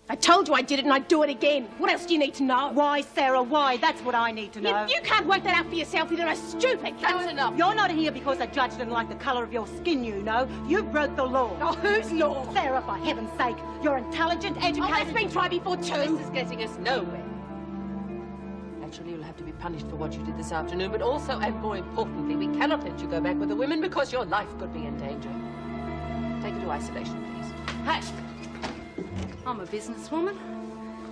I told you I did it and I'd do it again. What else do you need to know? Why, Sarah, why? That's what I need to know. You can't work that out for yourself. You're a stupid. That's enough. You're not here because the judge didn't like the colour of your skin, you know. You broke the law. Oh, whose law? Sarah, for heaven's sake, you're intelligent, educated... Oh, that's been tried before too. This is getting us nowhere. Actually, you'll have to be punished for what you did this afternoon, but also, and more importantly, we cannot let you go back with the women because your life could be in danger. Take her to isolation, please. Hey, I'm a businesswoman.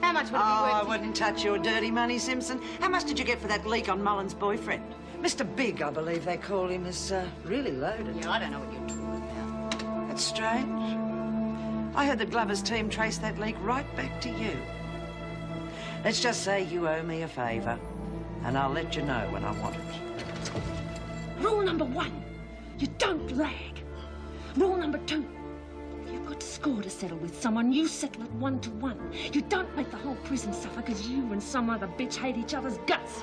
How much would it be Oh, worth? I wouldn't touch your dirty money, Simpson. How much did you get for that leak on Mullen's boyfriend? Mr. Big, I believe they call him, is really loaded. Yeah, I don't know what you're talking about. That's strange. I heard the Glover's team trace that leak right back to you. Let's just say you owe me a favour, and I'll let you know when I want it. Rule number 1, you don't lag. Rule number 2, you've got a score to settle with someone. You settle it 1-to-1. You don't make the whole prison suffer because you and some other bitch hate each other's guts.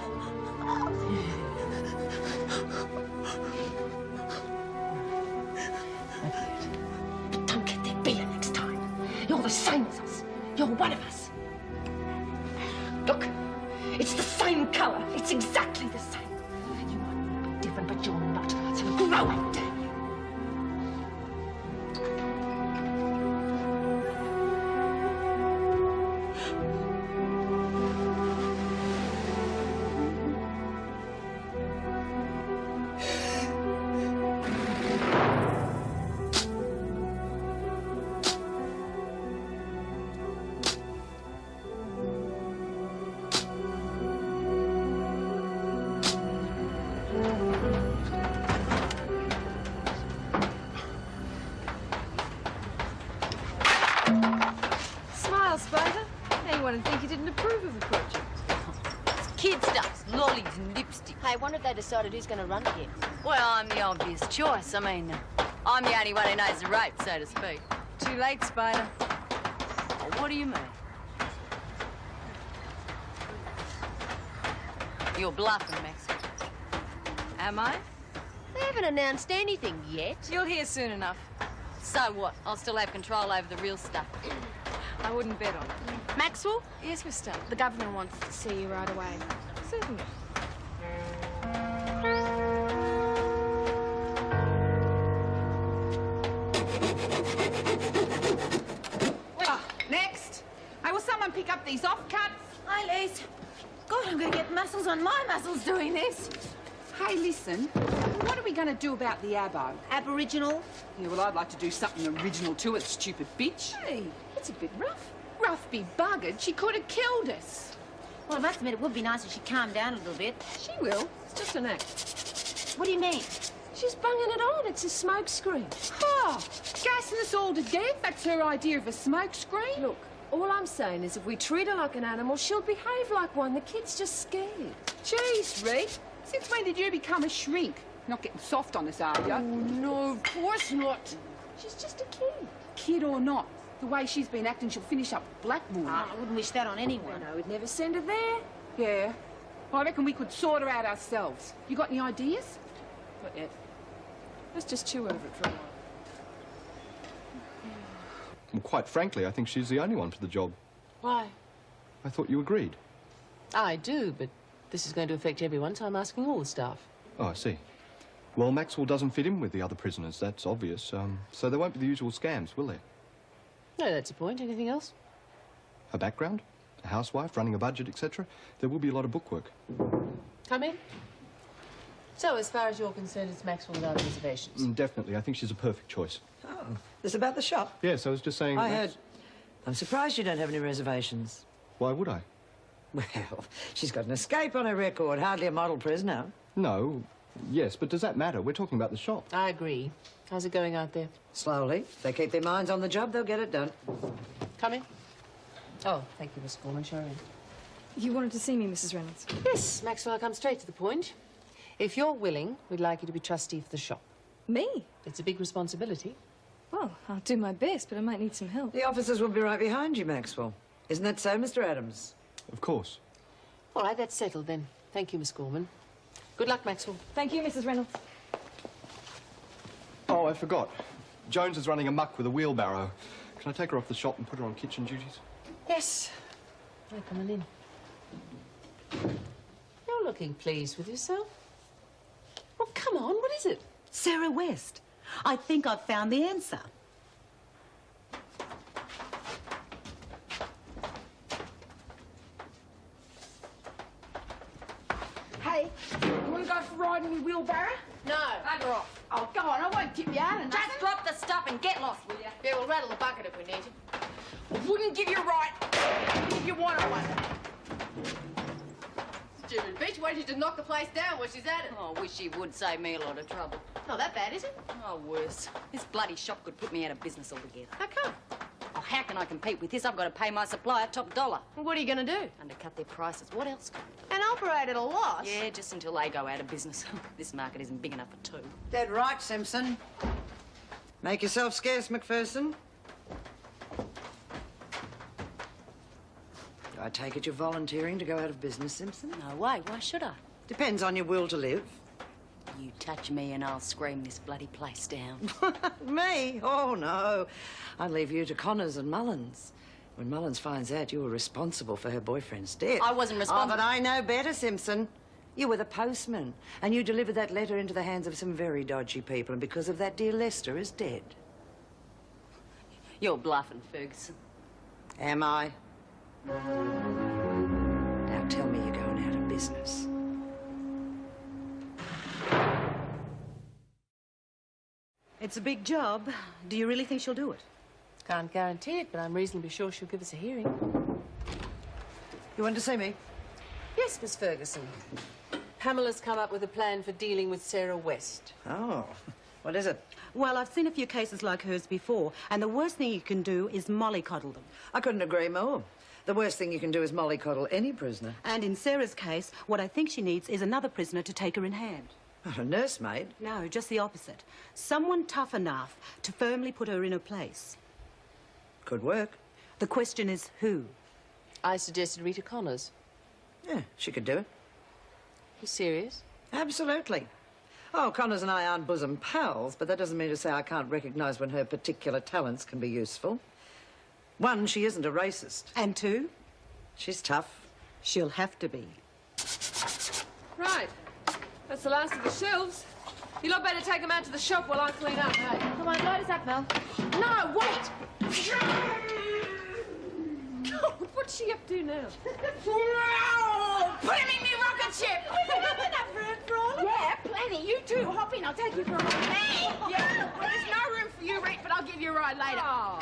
But don't get that feeling next time. You're the same as us. You're one of us. Look, it's the same colour. It's exactly the same. You might be different, but you're not. So grow up, damn you. Smile, Spider. Now you want to think you didn't approve of the project. It's kid stuff, lollies and lipstick. Hey, I wonder if they decided who's going to run again. Well, I'm the obvious choice. I mean, I'm the only one who knows the ropes, so to speak. Too late, Spider. Well, what do you mean? You're bluffing, Maxwell. Am I? They haven't announced anything yet. You'll hear soon enough. So what? I'll still have control over the real stuff. I wouldn't bet on it. Maxwell, Yes, Miss Stark. the governor wants to see you right away. Certainly. Next. Hey, will someone pick up these offcuts? Hi, Liz. God, I'm going to get muscles on my muscles doing this. Hey, listen. What are we going to do about the abo? Aboriginal. Yeah, well, I'd like to do something original to it, stupid bitch. Hey, it's a bit rough. Rough be buggered. She could have killed us. Well, I must admit, it would be nice if she calmed down a little bit. She will. It's just an act. What do you mean? She's bunging it on. It's a smoke screen. Oh, gassing us all to death? That's her idea of a smoke screen? Look, all I'm saying is if we treat her like an animal, she'll behave like one. The kid's just scared. Jeez, Reed. Since when did you become a shrink? Not getting soft on us, are you? Oh, no, of course not. She's just a kid. Kid or not, the way she's been acting, she'll finish up Blackwood. I wouldn't wish that on anyone. No, we'd never send her there. Yeah. I reckon we could sort her out ourselves. You got any ideas? Not yet. Let's just chew over it for a while. Well, quite frankly, I think she's the only one for the job. Why? I thought you agreed. I do, but this is going to affect everyone, so I'm asking all the staff. Oh, I see. Well, Maxwell doesn't fit in with the other prisoners, that's obvious. So there won't be the usual scams, will there? No, that's a point. Anything else? A background, a housewife, running a budget, etc. There will be a lot of bookwork. Come in. So, as far as you're concerned, it's Maxwell without reservations. Definitely. I think she's a perfect choice. Oh, this about the shop? Yes, I was just saying... I heard. I'm surprised you don't have any reservations. Why would I? Well, she's got an escape on her record. Hardly a model prisoner. No. Yes, but does that matter? We're talking about the shop. I agree. How's it going out there? Slowly. If they keep their minds on the job, they'll get it done. Come in. Oh, thank you, Miss Foreman. Sure in. You wanted to see me, Mrs. Reynolds? Yes, Maxwell, I'll come straight to the point. If you're willing, we'd like you to be trustee for the shop. Me? It's a big responsibility. Well, I'll do my best, but I might need some help. The officers will be right behind you, Maxwell. Isn't that so, Mr. Adams? Of course. All right, that's settled then. Thank you, Miss Gorman. Good luck, Maxwell. Thank you, Mrs. Reynolds. Oh, I forgot. Jones is running amok with a wheelbarrow. Can I take her off the shop and put her on kitchen duties? Yes. Right, come on in. You're looking pleased with yourself. Well, come on, what is it? Sarah West. I think I've found the answer. Hey, you want to go for a ride in your wheelbarrow? No. Bugger off. Oh, go on, I won't tip you out of nothing. Just drop the stuff and get lost, will you? Yeah, we'll rattle the bucket if we need to. I wouldn't give you a ride if you wanted one. Stupid bitch, why did you knock the place down where she's at it? Oh, I wish she would save me a lot of trouble. Not that bad, is it? Oh, worse. This bloody shop could put me out of business altogether. How come? Oh, how can I compete with this? I've got to pay my supplier top dollar. Well, what are you going to do? Undercut their prices. What else can I do? And operate at a loss? Yeah, just until they go out of business. This market isn't big enough for two. Dead right, Simpson. Make yourself scarce, McPherson. I take it you're volunteering to go out of business, Simpson? No way. Why should I? Depends on your will to live. You touch me and I'll scream this bloody place down. Me? Oh, no. I'd leave you to Connors and Mullins. When Mullins finds out you were responsible for her boyfriend's death. I wasn't responsible. Oh, but I know better, Simpson. You were the postman, and you delivered that letter into the hands of some very dodgy people, and because of that, dear Lester is dead. You're bluffing, Ferguson. Am I? Now tell me you're going out of business. It's a big job. Do you really think she'll do it? Can't guarantee it, but I'm reasonably sure she'll give us a hearing. You want to see me? Yes, Miss Ferguson. Pamela's come up with a plan for dealing with Sarah West. Oh, what is it? Well, I've seen a few cases like hers before, and the worst thing you can do is mollycoddle them. I couldn't agree more. The worst thing you can do is mollycoddle any prisoner. And in Sarah's case, what I think she needs is another prisoner to take her in hand. Not a nursemaid. No, just the opposite. Someone tough enough to firmly put her in her place. Could work. The question is who? I suggested Rita Connors. Yeah, she could do it. You serious? Absolutely. Oh, Connors and I aren't bosom pals, but that doesn't mean to say I can't recognise when her particular talents can be useful. One, she isn't a racist. And two, She's tough. she'll have to be. Right. That's the last of the shelves. You lot better take them out to the shop while I clean up, hey? Come on, load us up, Mel. No, wait! God, what's she up to now? Put him in me rocket ship! Will you open up for it, Frawley? Yeah, plenty. You two, hop in. I'll take you for a ride. Hey! Yeah, well, there's no room for you, Reet, but I'll give you a ride later. Oh.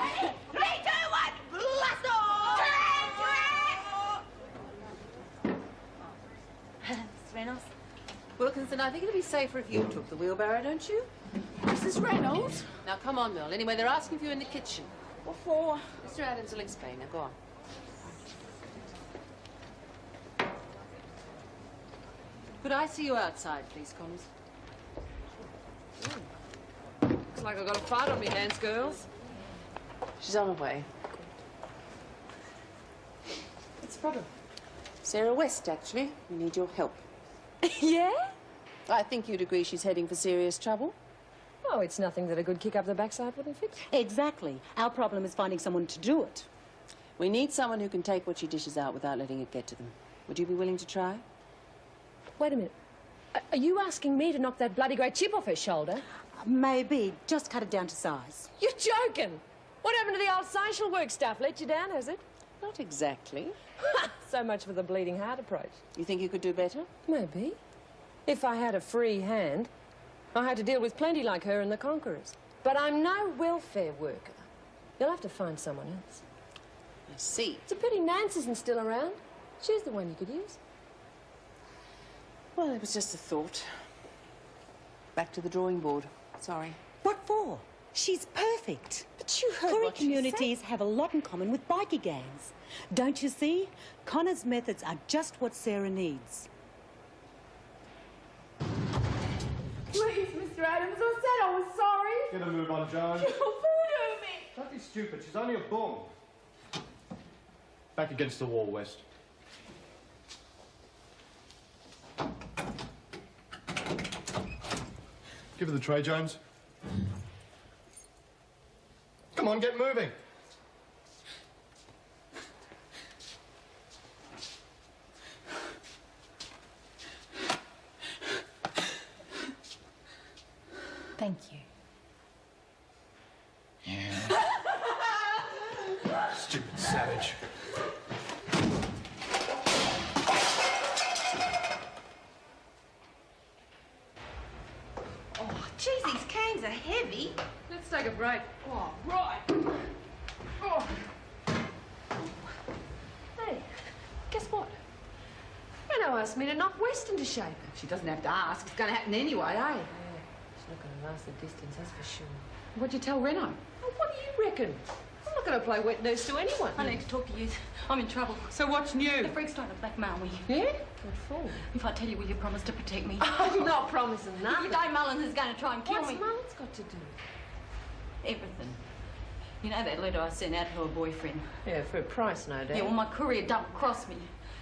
3, 2, 1, blast off! Miss Reynolds? Wilkinson, I think it'd be safer if you took the wheelbarrow, don't you? Mrs. Reynolds? Now, come on, Mel. Anyway, they're asking for you in the kitchen. What for? Mr. Adams will explain. Now, go on. Could I see you outside, please, Connors? Looks like I've got a fight on my hands, girls. She's on her way. What's the problem? Sarah West, actually. We need your help. Yeah? I think you'd agree she's heading for serious trouble. Oh, it's nothing that a good kick up the backside wouldn't fix. Exactly. Our problem is finding someone to do it. We need someone who can take what she dishes out without letting it get to them. Would you be willing to try? Wait a minute. Are you asking me to knock that bloody great chip off her shoulder? Maybe. Just cut it down to size. You're joking. What happened to the old social work stuff? Let you down, has it? Not exactly. So much for the bleeding heart approach. You think you could do better? Maybe. If I had a free hand, I had to deal with plenty like her and the Conquerors. But I'm no welfare worker. You'll have to find someone else. I see. It's a pity Nance isn't still around. She's the one you could use. Well, it was just a thought. Back to the drawing board. Sorry. What for? She's perfect. But you heard Tory what she communities have a lot in common with bikie gangs. Don't you see? Connor's methods are just what Sarah needs. Please, Mr. Adams, I said I was sorry. Get a move on, Joan. You'll voodoo me. Don't be stupid. She's only a bum. Back against the wall, West. Give her the tray, Jones. Come on, get moving. Thank you. Yeah. Stupid savage. Oh, geez, these cans are heavy. Let's take a break. Oh, right. Oh. Hey, guess what? Reno asked me to knock West into shape. She doesn't have to ask. It's going to happen anyway, eh? Yeah, she's not going to last the distance, that's for sure. What'd you tell Reno? Well, what do you reckon? I'm not going to play wet nurse to anyone. I need to talk to you. I'm in trouble. So what's new? The freak's trying to blackmail me. Yeah? What for? If I tell you, will you promise to protect me? I'm not promising nothing. Dave Mullins is going to try and kill What's me. Mullins got to do? Everything. You know that letter I sent out to her boyfriend? Yeah, for a price, no doubt. Yeah, well, my courier double-crossed me.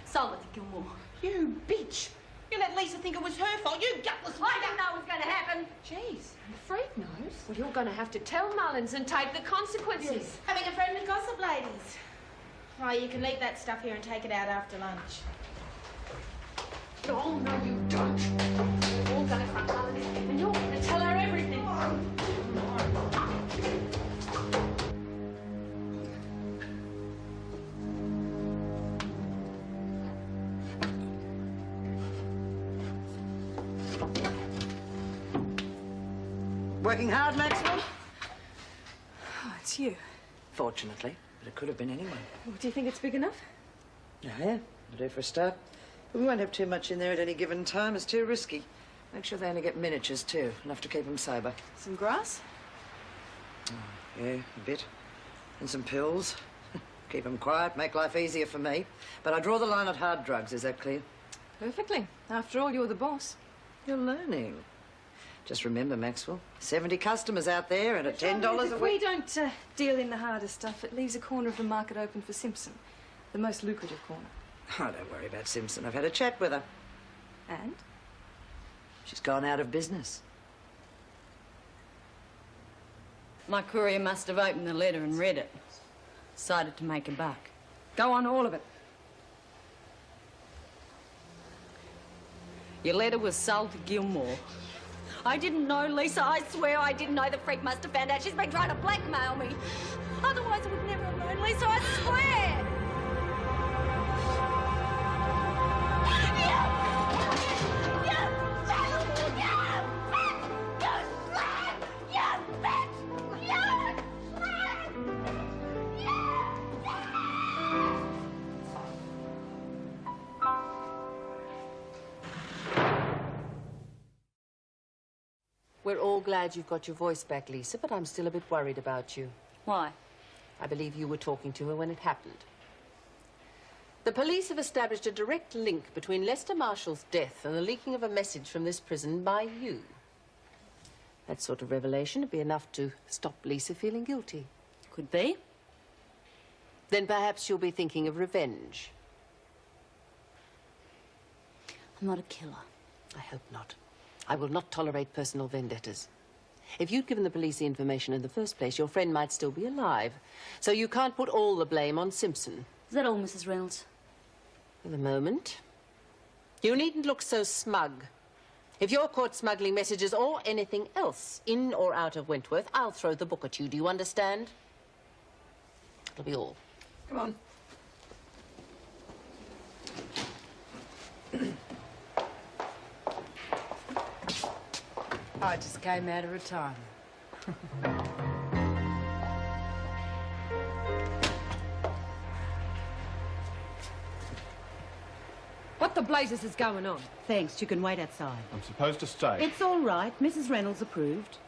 Sold it to Gilmore. You bitch. You let Lisa think it was her fault. You gutless. I didn't know it was going to happen. Jeez, the freak knows. Well, you're going to have to tell Mullins and take the consequences. Having a friendly gossip, ladies. Right, you can leave that stuff here and take it out after lunch. Oh, no, you don't. We're all going to front Mullins, and you're going to tell her everything. Working hard, Maxwell? Oh, it's you. Fortunately, but it could have been anyone. Well, do you think it's big enough? Yeah, it'll do for a start. But we won't have too much in there at any given time. It's too risky. Make sure they only get miniatures, too. Enough to keep them sober. Some grass? Yeah, a bit. And some pills. Keep them quiet, make life easier for me. But I draw the line at hard drugs, is that clear? Perfectly. After all, you're the boss. You're learning. Just remember, Maxwell, 70 customers out there and at $10 a If we week. don't deal in the harder stuff, it leaves a corner of the market open for Simpson. The most lucrative corner. Oh, don't worry about Simpson. I've had a chat with her. And? She's gone out of business. My courier must have opened the letter and read it. Decided to make a buck. Go on, all of it. Your letter was sold to Gilmore. I didn't know, Lisa. I swear I didn't know. The freak must have found out. She's been trying to blackmail me. Otherwise, I would never have known, Lisa. I swear. We're all glad you've got your voice back, Lisa, but I'm still a bit worried about you. Why? I believe you were talking to her when it happened. The police have established a direct link between Lester Marshall's death and the leaking of a message from this prison by you. That sort of revelation would be enough to stop Lisa feeling guilty. Could be. Then perhaps you'll be thinking of revenge. I'm not a killer. I hope not. I will not tolerate personal vendettas. If you'd given the police the information in the first place, your friend might still be alive. So you can't put all the blame on Simpson. Is that all, Mrs. Reynolds? For the moment. You needn't look so smug. If you're caught smuggling messages or anything else in or out of Wentworth, I'll throw the book at you. Do you understand? That'll be all. Come on. I just came out of retirement. What the blazes is going on? Thanks, you can wait outside. I'm supposed to stay. It's all right. Mrs. Reynolds approved.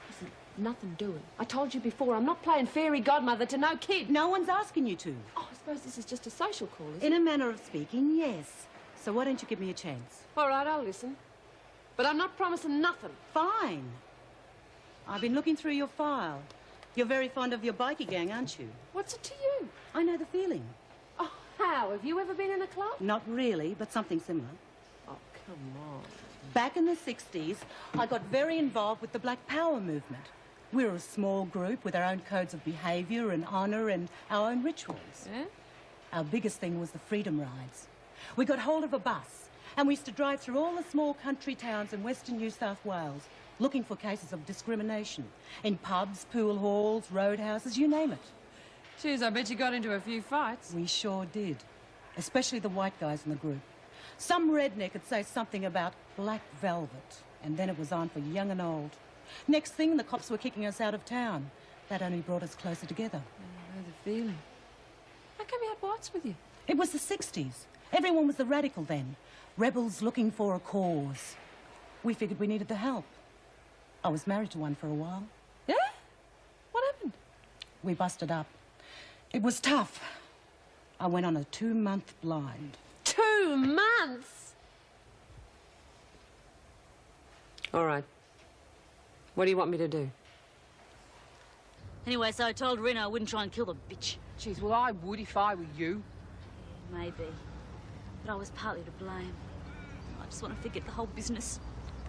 Listen, nothing doing. I told you before, I'm not playing fairy godmother to no kid. No one's asking you to. Oh, I suppose this is just a social call, is it? In a manner of speaking, yes. So why don't you give me a chance? All right, I'll listen. But I'm not promising nothing. Fine. I've been looking through your file. You're very fond of your bikie gang, aren't you? What's it to you? I know the feeling. Oh, how? Have you ever been in a club? Not really, but something similar. Oh, come on. Back in the 60s, I got very involved with the Black Power movement. We were a small group with our own codes of behaviour and honour and our own rituals. Yeah? Our biggest thing was the freedom rides. We got hold of a bus and we used to drive through all the small country towns in Western New South Wales, looking for cases of discrimination in pubs, pool halls, roadhouses, you name it. Jeez, I bet you got into a few fights. We sure did, especially the white guys in the group. Some redneck would say something about black velvet, and then it was on for young and old. Next thing, the cops were kicking us out of town. That only brought us closer together. I know the feeling. How come you had whites with you? It was the 60s. Everyone was the radical then. Rebels looking for a cause. We figured we needed the help. I was married to one for a while. Yeah? What happened? We busted up. It was tough. I went on a 2-month blind. 2 months? All right. What do you want me to do? Anyway, so I told Rena I wouldn't try and kill the bitch. Jeez, well, I would if I were you. Maybe. But I was partly to blame. I just want to forget the whole business.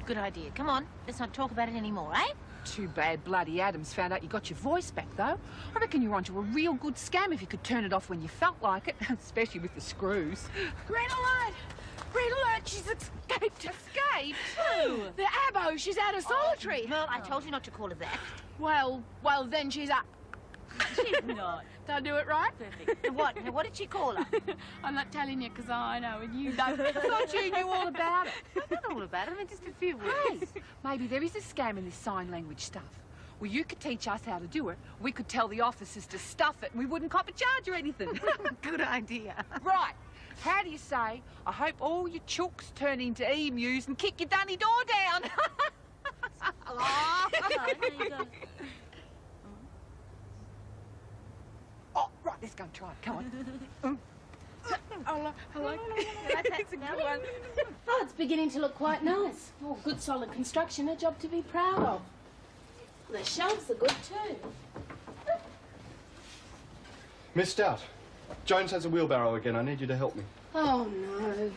Good idea. Come on, let's not talk about it anymore, eh? Too bad bloody Adams found out you got your voice back, though. I reckon you're onto a real good scam if you could turn it off when you felt like it, especially with the screws. Red alert! Red alert! She's escaped! Escaped? Who? The Abbo, she's out of solitary. Well, I told you not to call her that. Well, then she's up. She's not. Did I do it right? Perfect. What? Now, what did she call her? I'm not telling you because I know and you don't. I thought you knew all about it. I know all about it. I mean, just a few words. Hey, maybe there is a scam in this sign language stuff. Well, you could teach us how to do it. We could tell the officers to stuff it and we wouldn't cop a charge or anything. Good idea. Right. How do you say, I hope all your chooks turn into emus and kick your dunny door down? Oh, there you go. Oh, right, let's go and try it. Come on. I like it's a good one. Oh, it's beginning to look quite nice. Oh, good solid construction, a job to be proud of. The shelves are good too. Miss Stout, Jones has a wheelbarrow again. I need you to help me. Oh, no.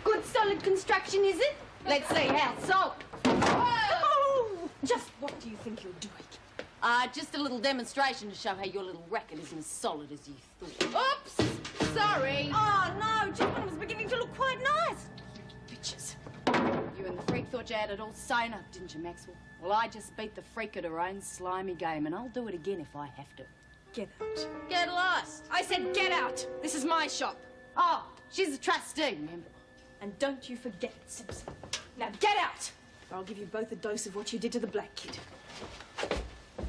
Good solid construction, is it? Let's see how so. Oh! Just what do you think you're doing? Just a little demonstration to show how your little racket isn't as solid as you thought. Oops! Sorry. Oh, no, just when it was beginning to look quite nice. You bitches. You and the freak thought you had it all sewn up, didn't you, Maxwell? Well, I just beat the freak at her own slimy game, and I'll do it again if I have to. Get out. Get lost. I said get out. This is my shop. Oh, she's a trustee, remember? And don't you forget it, Simpson. Now get out, or I'll give you both a dose of what you did to the black kid.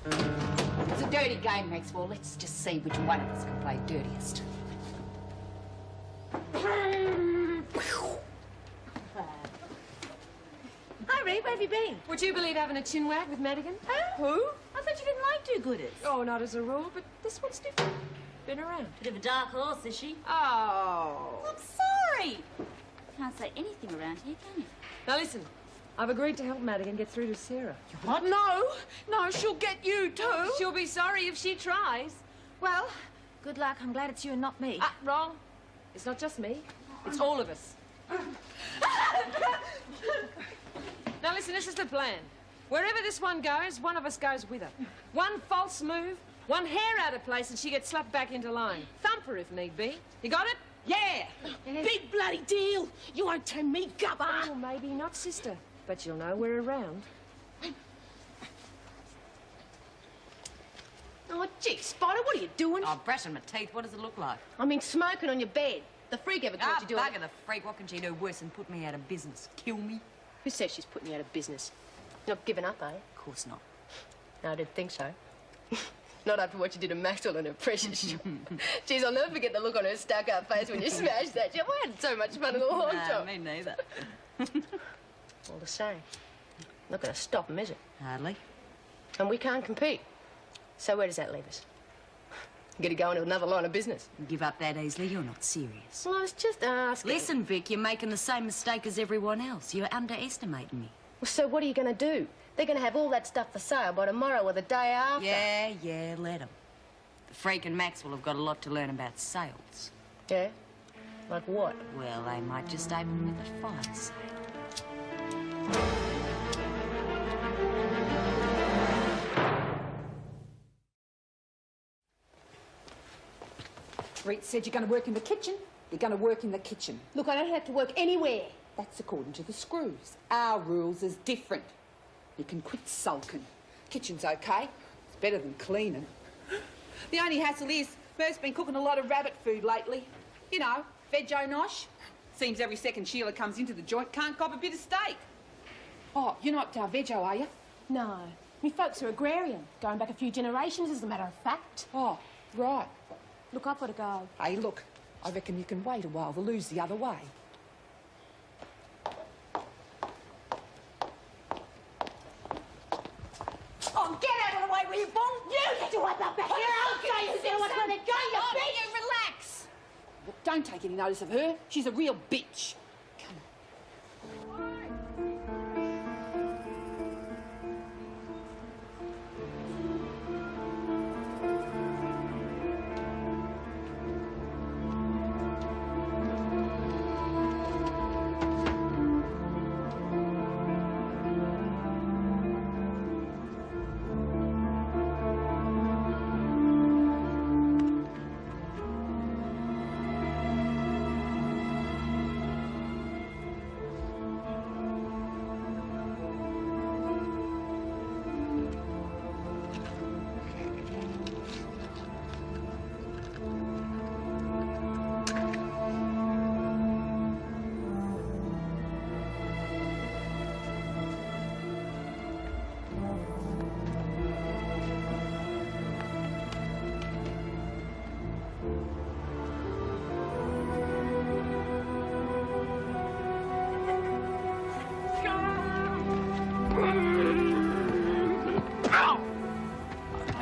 It's a dirty game, Maxwell. Let's just see which one of us can play dirtiest. Hi, Ree, where have you been? Would you believe having a chin wag with Madigan? Who? I thought you didn't like do-gooders. Oh, not as a rule, but this one's different. Been around. Bit of a dark horse, is she? Oh. I'm sorry. Can't say anything around here, can you? Now listen, I've agreed to help Madigan get through to Sarah. What? No, she'll get you too. She'll be sorry if she tries. Well, good luck. I'm glad it's you and not me. Ah, wrong. It's not just me. It's all of us. Now listen, this is the plan. Wherever this one goes, one of us goes with her. One false move, one hair out of place, and she gets slapped back into line. Thump her if need be. You got it? Yeah. Big bloody deal. You won't turn me gubber. Oh, maybe not, sister. But you'll know we're around. Oh, gee, Spider, what are you doing? I'm brushing my teeth. What does it look like? I mean, smoking on your bed. The freak ever caught you doing Bugger the freak. What can she do worse than put me out of business? Kill me? Who says she's putting you out of business? Not giving up, eh? Of course not. No, I didn't think so. Not after what you did to Maxwell in her precious shop. Jeez, I'll never forget the look on her stuck-up face when you smashed that shop. I had so much fun in the lawn shop. Me neither. All the same, not going to stop them, is it? Hardly. And we can't compete. So where does that leave us? Get to go into another line of business. Give up that easily. You're not serious. Well, I was just asking. Listen, Vic, you're making the same mistake as everyone else. You're underestimating me. Well, so what are you going to do? They're going to have all that stuff for sale by tomorrow or the day after. Yeah, let them. The freak and Maxwell have got a lot to learn about sales. Yeah? Like what? Well, they might just open with a fire sale. Reed said you're going to work in the kitchen. You're going to work in the kitchen. Look, I don't have to work anywhere. That's according to the screws. Our rules is different. You can quit sulking. Kitchen's okay. It's better than cleaning. The only hassle is, Merv's been cooking a lot of rabbit food lately. You know, veggie nosh. Seems every second Sheila comes into the joint, can't cop a bit of steak. Oh, you're not veggie, are you? No. Me folks are agrarian, going back a few generations as a matter of fact. Oh, right. Look, I've got to go. Hey, look, I reckon you can wait a while. The loo's the other way. Oh, get out of the way, will you, Bong? You get to wipe up back here. I'll show you what's going to go, you bitch. You relax. Look, don't take any notice of her. She's a real bitch. Come on.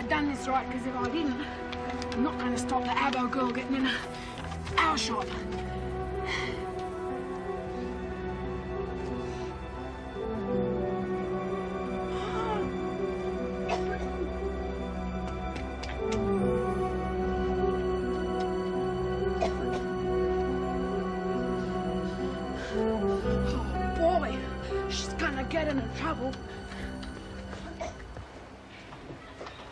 Done this right, because if I didn't, I'm not going to stop the Abo girl getting in our shop. Oh, boy, she's going to get into trouble.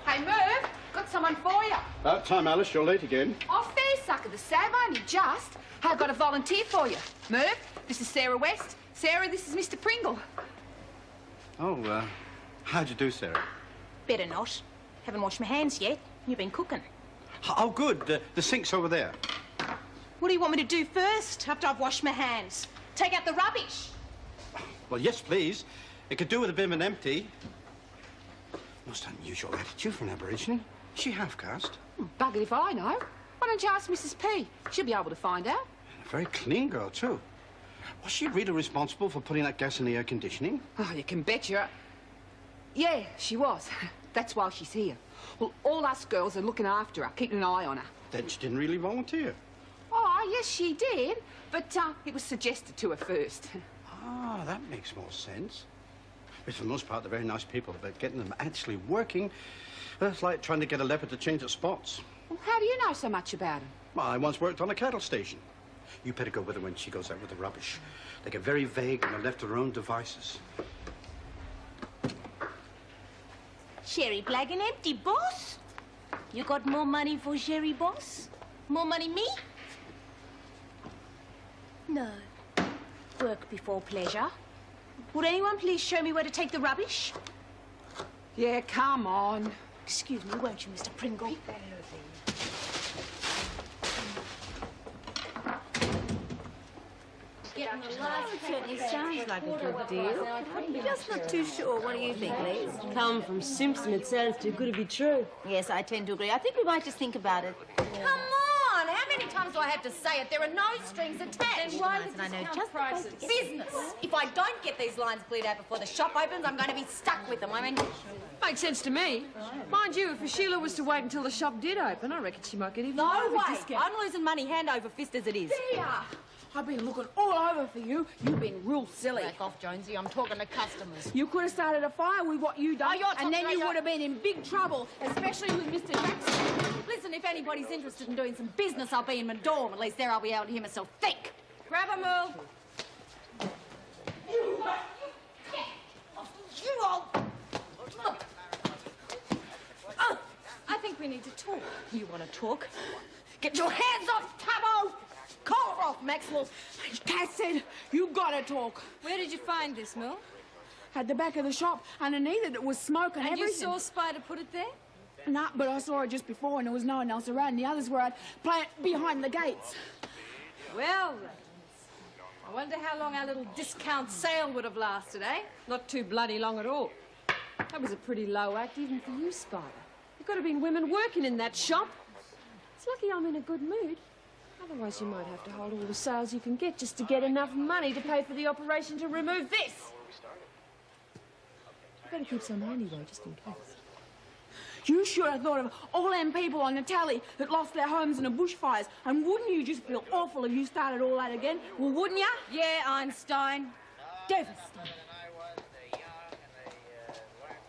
Hey, Merv, got someone for you. About time, Alice. You're late again. Oh, fair sucker, the Sab, only just. I've got a volunteer for you. Merv, this is Sarah West. Sarah, this is Mr. Pringle. Oh, how'd you do, Sarah? Better not. Haven't washed my hands yet. You've been cooking. Oh, good. The sink's over there. What do you want me to do first, after I've washed my hands? Take out the rubbish? Well, yes, please. It could do with a bit of an empty. Most unusual attitude for an Aborigine. Is she half-caste? Bugger if I know. Why don't you ask Mrs. P? She'll be able to find out. A very clean girl, too. Was she really responsible for putting that gas in the air conditioning? Oh, you can bet you. Yeah, she was. That's why she's here. Well, all us girls are looking after her, keeping an eye on her. Then she didn't really volunteer. Oh, yes, she did. But it was suggested to her first. Ah, that makes more sense. But for the most part, they're very nice people, but getting them actually working, well, it's like trying to get a leopard to change its spots. Well, how do you know so much about her? Well, I once worked on a cattle station. You better go with her when she goes out with the rubbish. They get very vague and they're left to their own devices. Sherry black and empty, boss. You got more money for Sherry, boss? More money me? No. Work before pleasure. Would anyone please show me where to take the rubbish? Yeah, come on. Excuse me, won't you, Mr. Pringle? Certainly sounds like a good deal. Just not too sure. What do you think, Liz? Come from Simpson, it sounds too good to be true. Yes, I tend to agree. I think we might just think about it. Come on! How many times do I have to say it? There are no strings attached. Then why did I know just prices? Business. If I don't get these lines cleared out before the shop opens, I'm going to be stuck with them. I mean, Makes sense to me. Mind you, if Sheila was to wait until the shop did open, I reckon she might get even no more of a way. discount. I'm losing money hand over fist as it is. There! I've been looking all over for you. You've been real silly. Back off, Jonesy. I'm talking to customers. You could have started a fire with what you done, Oh, you're and then talking you about- would have been in big trouble, especially with Mr. Jackson. Listen, if anybody's interested in doing some business, I'll be in my dorm. At least there I'll be able to hear myself think. Grab a move. You old... Look. I think we need to talk. You want to talk? Get your hands off Tabo! Call her off, Maxwell. Cass said, you gotta talk. Where did you find this, Mill? At the back of the shop, underneath it was smoke and everything. You saw Spider put it there? Nah, but I saw her just before and there was no one else around. The others were at plant behind the gates. Well, I wonder how long our little discount sale would have lasted, eh? Not too bloody long at all. That was a pretty low act, even for you, Spider. There could have been women working in that shop. It's lucky I'm in a good mood. Otherwise, you might have to hold all the sales you can get just to get enough money to pay for the operation to remove this. I better keep some handy, though, just in case. You should have thought of all them people on the tally that lost their homes in the bushfires. And wouldn't you just feel awful if you started all that again? Well, wouldn't you? Yeah, Einstein. Devastating.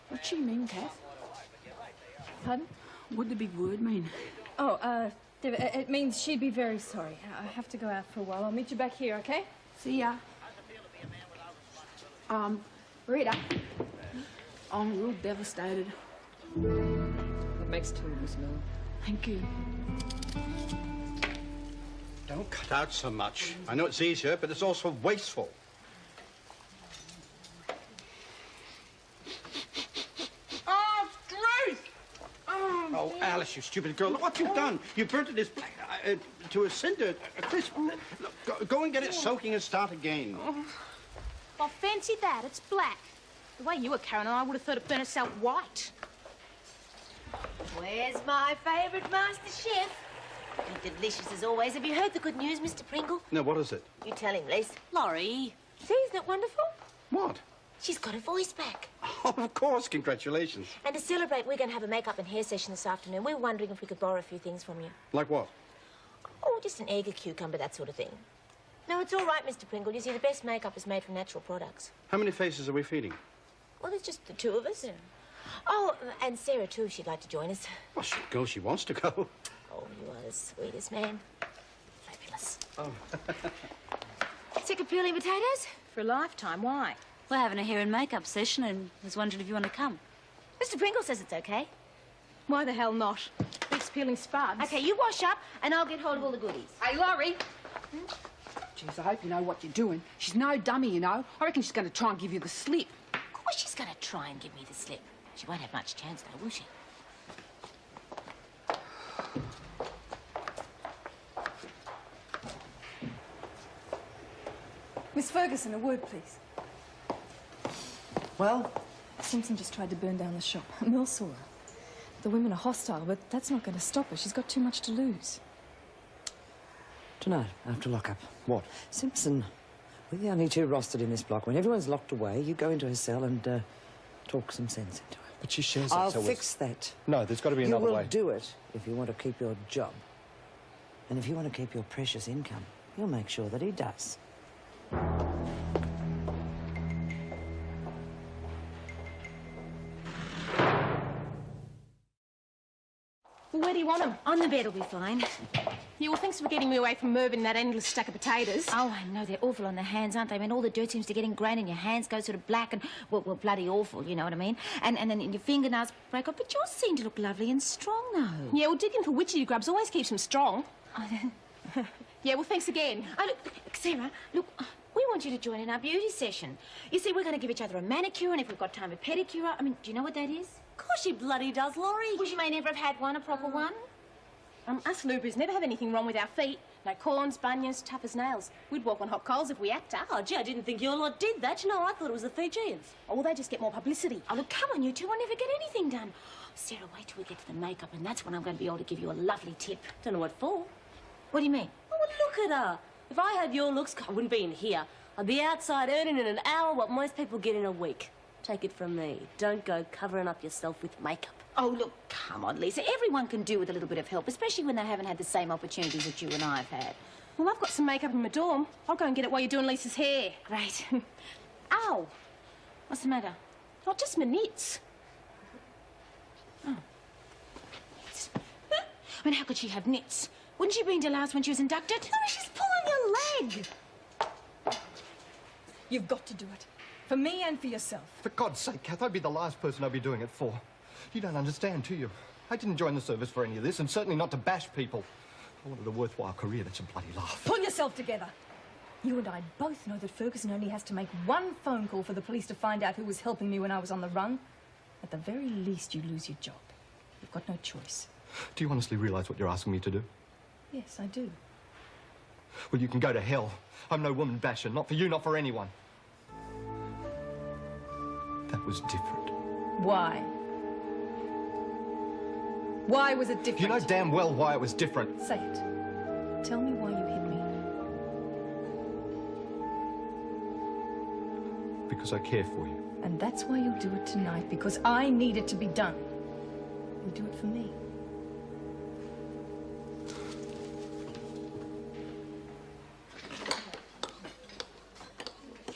What'd she mean, Kath? Pardon? What'd the big word mean? Oh, it means she'd be very sorry. I have to go out for a while. I'll meet you back here, okay? See ya. Rita, I'm real devastated. That makes two, Miss Miller. Thank you. Don't cut out so much. I know it's easier, but it's also wasteful. Oh, Ruth! Oh, Alice, you stupid girl. Look what you've done. You burnt it as to a cinder, a crisp. Look, go and get it soaking and start again. Well, fancy that. It's black. The way you were carrying on, I would have thought it burned itself white. Where's my favourite master chef? Delicious as always. Have you heard the good news, Mr. Pringle? No, what is it? You tell him, Liz. Laurie. See, isn't that wonderful? What? She's got her voice back. Oh, of course. Congratulations. And to celebrate, we're going to have a makeup and hair session this afternoon. We were wondering if we could borrow a few things from you. Like what? Oh, just an egg, a cucumber, that sort of thing. No, it's all right, Mr. Pringle. You see, the best makeup is made from natural products. How many faces are we feeding? Well, there's just the two of us. Oh, and Sarah, too, if she'd like to join us. Well, she'll go. She wants to go. Oh, you are the sweetest man. Fabulous. Oh. Sick of peeling potatoes? For a lifetime. Why? We're having a hair and makeup session and was wondering if you want to come. Mr. Pringle says it's okay. Why the hell not? Beats peeling spuds. Okay, you wash up and I'll get hold of all the goodies. Hey, Laurie. Jeez, I hope you know what you're doing. She's no dummy, you know. I reckon she's going to try and give you the slip. Of course she's going to try and give me the slip. She won't have much chance, though, will she? Miss Ferguson, a word, please. Well? Simpson just tried to burn down the shop. Mill saw her. The women are hostile, but that's not going to stop her. She's got too much to lose. Tonight, after lockup. What? Simpson, we're the only two rostered in this block. When everyone's locked away, you go into her cell and talk some sense into her. But she shares that I'll cell fix that. No, there's got to be another way. You will do it if you want to keep your job. And if you want to keep your precious income, you'll make sure that he does. Well, where do you want them? On the bed will be fine. Yeah, well, thanks for getting me away from Merv and that endless stack of potatoes. Oh, I know. They're awful on the hands, aren't they? I mean, all the dirt seems to get ingrained in your hands, go sort of black and, well, bloody awful, you know what I mean? And then your fingernails break off. But yours seem to look lovely and strong, though. Yeah, well, digging for witchetty grubs always keeps them strong. Yeah, well, thanks again. Oh, look, Sarah, look, we want you to join in our beauty session. You see, we're going to give each other a manicure, and if we've got time, a pedicure. I mean, do you know what that is? Of course she bloody does, Laurie. Well, she may never have had one, a proper one. Us lubras never have anything wrong with our feet. No corns, bunions, tough as nails. We'd walk on hot coals if we had to. Oh, gee, I didn't think your lot did that. You know, I thought it was the Fijians. Oh, well, they just get more publicity. Oh, look, come on, you two. I'll never get anything done. Sarah, wait till we get to the makeup, and that's when I'm going to be able to give you a lovely tip. Don't know what for. What do you mean? Oh, well, look at her. If I had your looks, I wouldn't be in here. I'd be outside earning in an hour what most people get in a week. Take it from me. Don't go covering up yourself with makeup. Oh, look, come on, Lisa. Everyone can do with a little bit of help, especially when they haven't had the same opportunities that you and I have had. Well, I've got some makeup in my dorm. I'll go and get it while you're doing Lisa's hair. Great. Ow! What's the matter? Not just my knits. Oh. Knits. I mean, how could she have knits? Wouldn't she been to Laos when she was inducted? No, she's pulling your leg. You've got to do it. For me and for yourself. For God's sake, Kath, I'd be the last person I'd be doing it for. You don't understand, do you? I didn't join the service for any of this, and certainly not to bash people. I wanted a worthwhile career. That's a bloody laugh. Pull yourself together. You and I both know that Ferguson only has to make one phone call for the police to find out who was helping me when I was on the run. At the very least, you lose your job. You've got no choice. Do you honestly realise what you're asking me to do? Yes, I do. Well, you can go to hell. I'm no woman basher. Not for you, not for anyone. That was different. Why? Why was it different? You know damn well why it was different. Say it. Tell me why you hit me. Because I care for you. And that's why you'll do it tonight, because I need it to be done. You'll do it for me.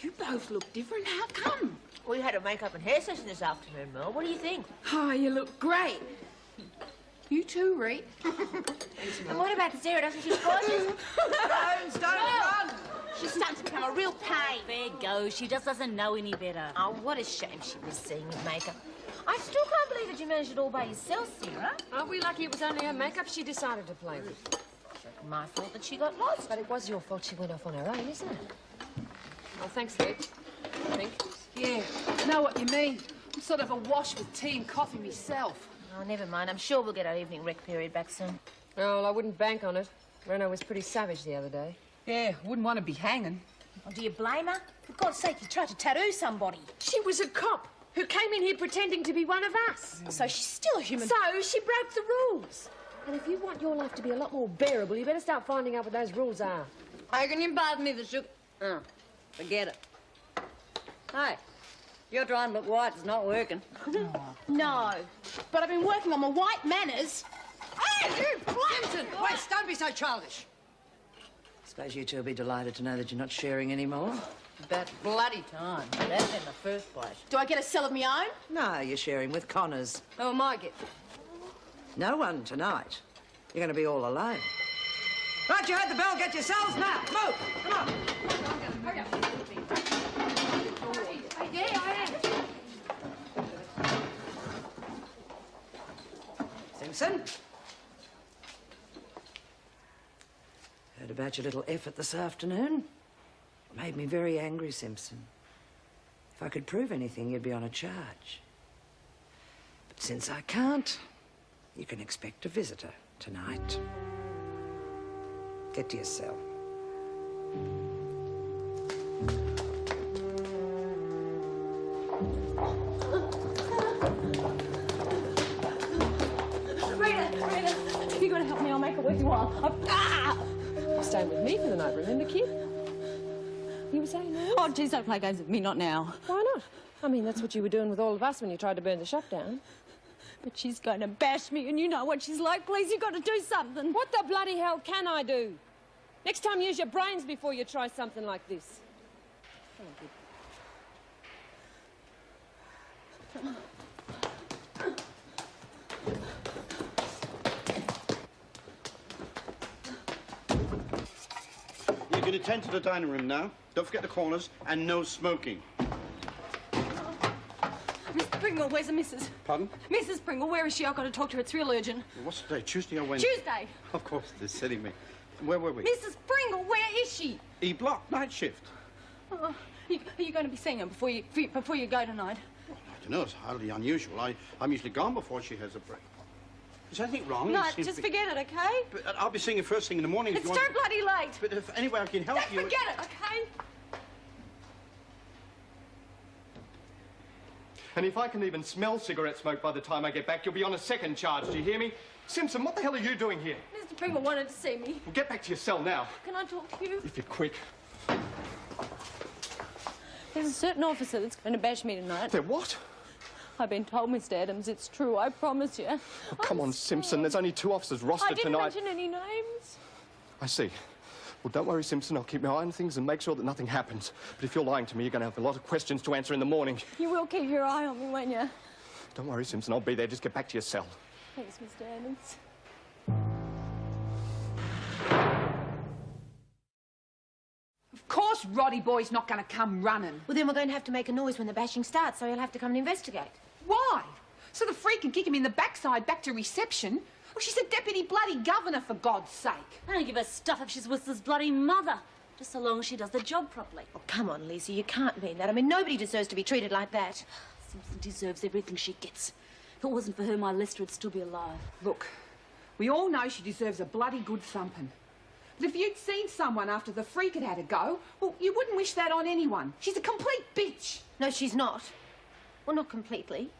You both look different. How come? We had a makeup and hair session this afternoon, Mel. What do you think? Oh, you look great. You too, Reet. And what about Sarah? Doesn't she look gorgeous? Don't run! She's starting to become a real pain. Fair go. She just doesn't know any better. Oh, what a shame she was seeing with makeup. I still can't believe that you managed it all by yourself, Sarah. Aren't we lucky it was only her makeup she decided to play with? It's my fault that she got lost. But it was your fault she went off on her own, isn't it? Oh, thanks, Liv. I think. Yeah, I know what you mean. I'm sort of awash with tea and coffee myself. Oh, never mind. I'm sure we'll get our evening rec period back soon. Oh, well, I wouldn't bank on it. Reno was pretty savage the other day. Yeah, wouldn't want to be hanging. Oh, do you blame her? For God's sake, you tried to tattoo somebody. She was a cop who came in here pretending to be one of us. So she's still a human. So she broke the rules. And if you want your life to be a lot more bearable, you better start finding out what those rules are. How can you pardon me for forget it. Hey, you're trying to look white. It's not working. No, but I've been working on my white manners. Hey, you Clinton! Wait, don't be so childish. Suppose you two will be delighted to know that you're not sharing anymore. About bloody time. That's in the first place. Do I get a cell of my own? No, you're sharing with Connors. Who am I get? No one tonight. You're going to be all alone. Right, you heard the bell. Get yourselves now. Move. Come on. Hurry up. Yeah, I am. Simpson? Heard about your little effort this afternoon. It made me very angry, Simpson. If I could prove anything, you'd be on a charge. But since I can't, you can expect a visitor tonight. Get to your cell. Rita, you gotta help me. I'll make it worth your while. You're staying with me for the night, remember, kid? You were saying that? Oh, geez, don't play games with me, not now. Why not? I mean, that's what you were doing with all of us when you tried to burn the shop down. But she's going to bash me, and you know what she's like. Please, you've got to do something. What the bloody hell can I do? Next time, use your brains before you try something like this. You can attend to the dining room now. Don't forget the corners, and no smoking. Miss Pringle, where's the missus? Pardon? Mrs. Pringle, where is she? I've got to talk to her. It's real urgent. What's the day? Tuesday or Wednesday? Tuesday. Of course, they're silly me. Where were we? Mrs. Pringle, where is she? E block, night shift. Are you going to be seeing her before you go tonight? I don't know, it's hardly unusual. I'm usually gone before she has a break. Is anything wrong? No, It seems just to be- forget it, okay? But I'll be seeing you first thing in the morning if It's you too want. bloody late. But if any way I can help Just you... forget it, okay? And if I can even smell cigarette smoke by the time I get back, you'll be on a second charge. Do you hear me? Simpson, what the hell are you doing here? Mr. Pringle wanted to see me. Well, get back to your cell now. Can I talk to you? If you're quick. There's a certain officer that's going to bash me tonight. There what? I've been told, Mr. Adams. It's true. I promise you. Oh, come on, Simpson. There's only 2 officers rostered I didn't tonight. mention any names. I see. Well, don't worry, Simpson. I'll keep my eye on things and make sure that nothing happens. But if you're lying to me, you're going to have a lot of questions to answer in the morning. You will keep your eye on me, won't you? Don't worry, Simpson. I'll be there. Just get back to your cell. Thanks, Mr. Adams. Of course Roddy Boy's not going to come running. Well, then we're going to have to make a noise when the bashing starts, so he'll have to come and investigate. Why? So the freak can kick him in the backside back to reception. Well, she's a deputy bloody governor, for God's sake. I don't give a stuff if she's Whistler's bloody mother. Just so long as she does the job properly. Oh, come on, Lisa, you can't mean that. I mean, nobody deserves to be treated like that. Simpson deserves everything she gets. If it wasn't for her, my Lester would still be alive. Look, we all know she deserves a bloody good thumping. But if you'd seen someone after the freak had had a go, well, you wouldn't wish that on anyone. She's a complete bitch. No, she's not. Well, not completely.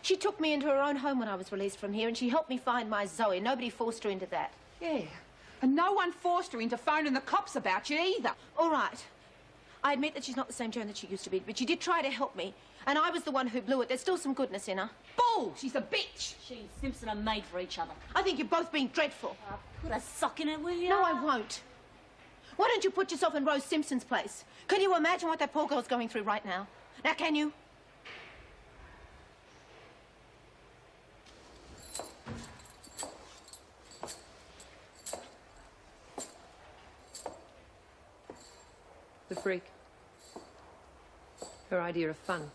She took me into her own home when I was released from here, and she helped me find my Zoe. Nobody forced her into that. Yeah. And no one forced her into phoning the cops about you either. All right. I admit that she's not the same Joan that she used to be, but she did try to help me, and I was the one who blew it. There's still some goodness in her. Bull! She's a bitch! She and Simpson are made for each other. I think you're both being dreadful. Put a sock in it, will you? No, I won't. Why don't you put yourself in Rose Simpson's place? Can you imagine what that poor girl's going through right now? Now, can you? The freak. Her idea of fun.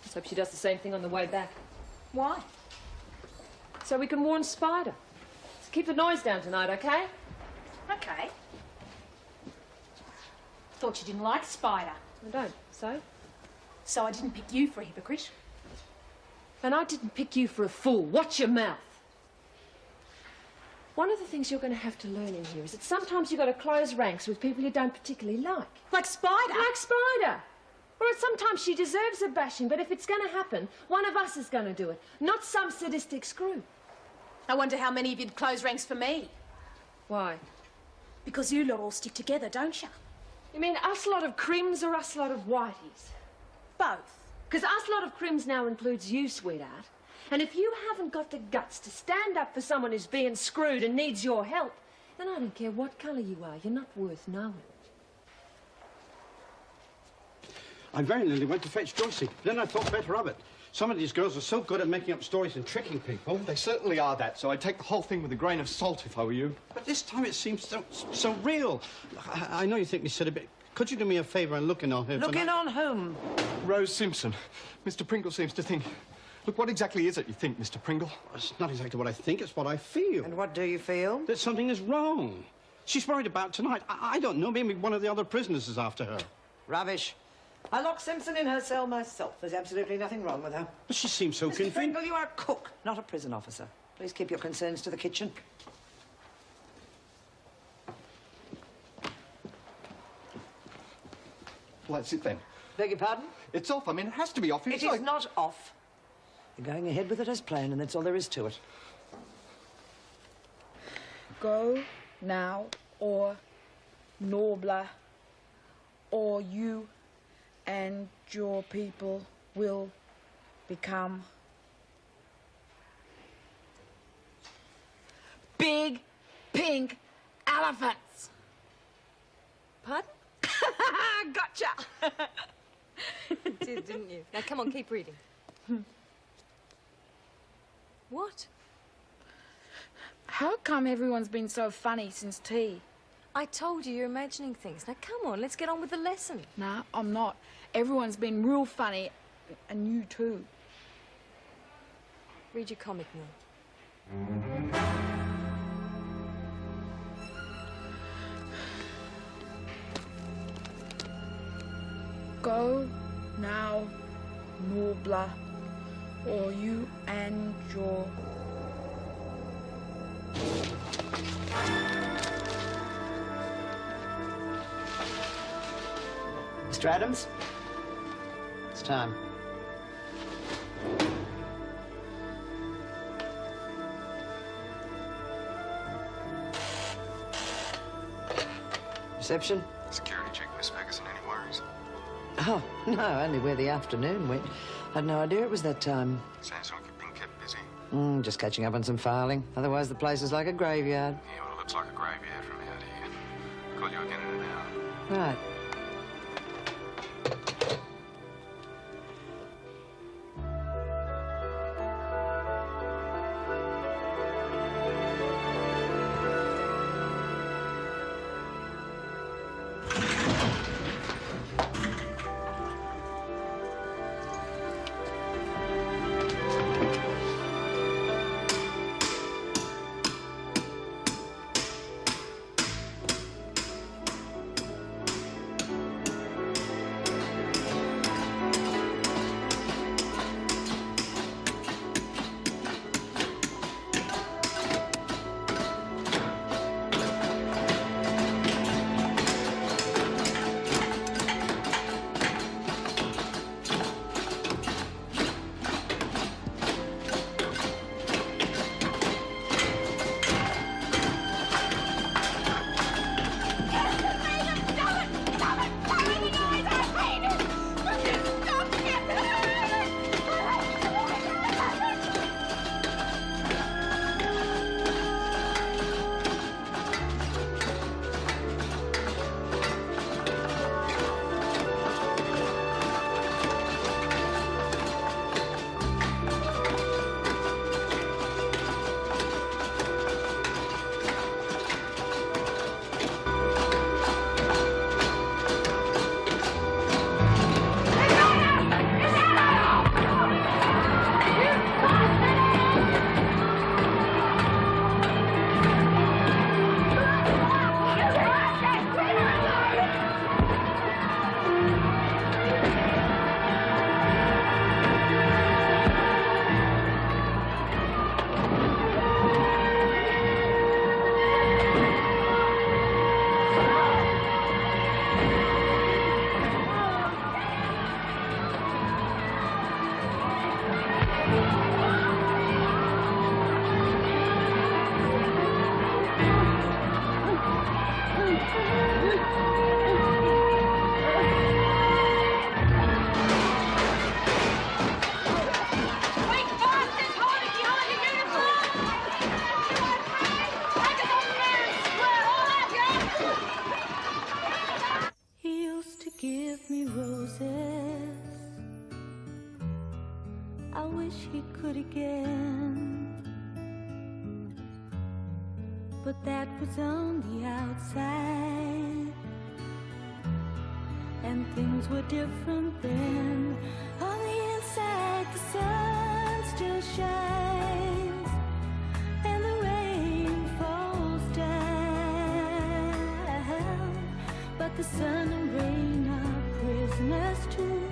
Let's hope she does the same thing on the way back. Why? So we can warn Spider. So keep the noise down tonight, okay? Okay. Thought you didn't like Spider. I don't. So? So I didn't pick you for a hypocrite. And I didn't pick you for a fool. Watch your mouth. One of the things you're going to have to learn in here is that sometimes you've got to close ranks with people you don't particularly like. Like Spider? Like Spider. Or sometimes she deserves a bashing, but if it's going to happen, one of us is going to do it, not some sadistic screw. I wonder how many of you'd close ranks for me. Why? Because you lot all stick together, don't you? You mean us lot of crims or us lot of whiteys? Both. Because us lot of crims now includes you, sweetheart. And if you haven't got the guts to stand up for someone who's being screwed and needs your help, then I don't care what colour you are, you're not worth knowing. I very nearly went to fetch Joycey. Then I thought better of it. Some of these girls are so good at making up stories and tricking people. They certainly are that, so I'd take the whole thing with a grain of salt if I were you. But this time it seems so real. I know you think me silly, but could you do me a favour and look in on her Look in on whom? Rose Simpson. Mr. Pringle seems to think... Look, what exactly is it you think, Mr. Pringle? It's not exactly what I think, it's what I feel. And what do you feel? That something is wrong. She's worried about tonight. I don't know, maybe one of the other prisoners is after her. Rubbish. I locked Simpson in her cell myself. There's absolutely nothing wrong with her. But she seems so Mr. convinced. Pringle, you are a cook, not a prison officer. Please keep your concerns to the kitchen. Well, that's it then. Beg your pardon? It's off. I mean, it has to be off. It is not off. You're going ahead with it as planned, and that's all there is to it. Go now, or nobler, or you and your people will become big pink elephants. Pardon? Gotcha! Did, didn't you? Now, come on, keep reading. What? How come everyone's been so funny since tea? I told you you're imagining things. Now, come on, let's get on with the lesson. Nah, I'm not. Everyone's been real funny, and you too. Read your comic now. Go now, nobler, or you and your... Mr. Adams, it's time. Reception? Security check, Miss Ferguson. Any worries? Oh, no, only where the afternoon went. Had no idea it was that time. Sounds like you've been kept busy. Just catching up on some filing. Otherwise, the place is like a graveyard. Yeah, well, it looks like a graveyard from out here. Call you again in an hour. Right. I wish he could again. But that was on the outside, and things were different then. On the inside, the sun still shines, and the rain falls down. But the sun and rain are prisoners too.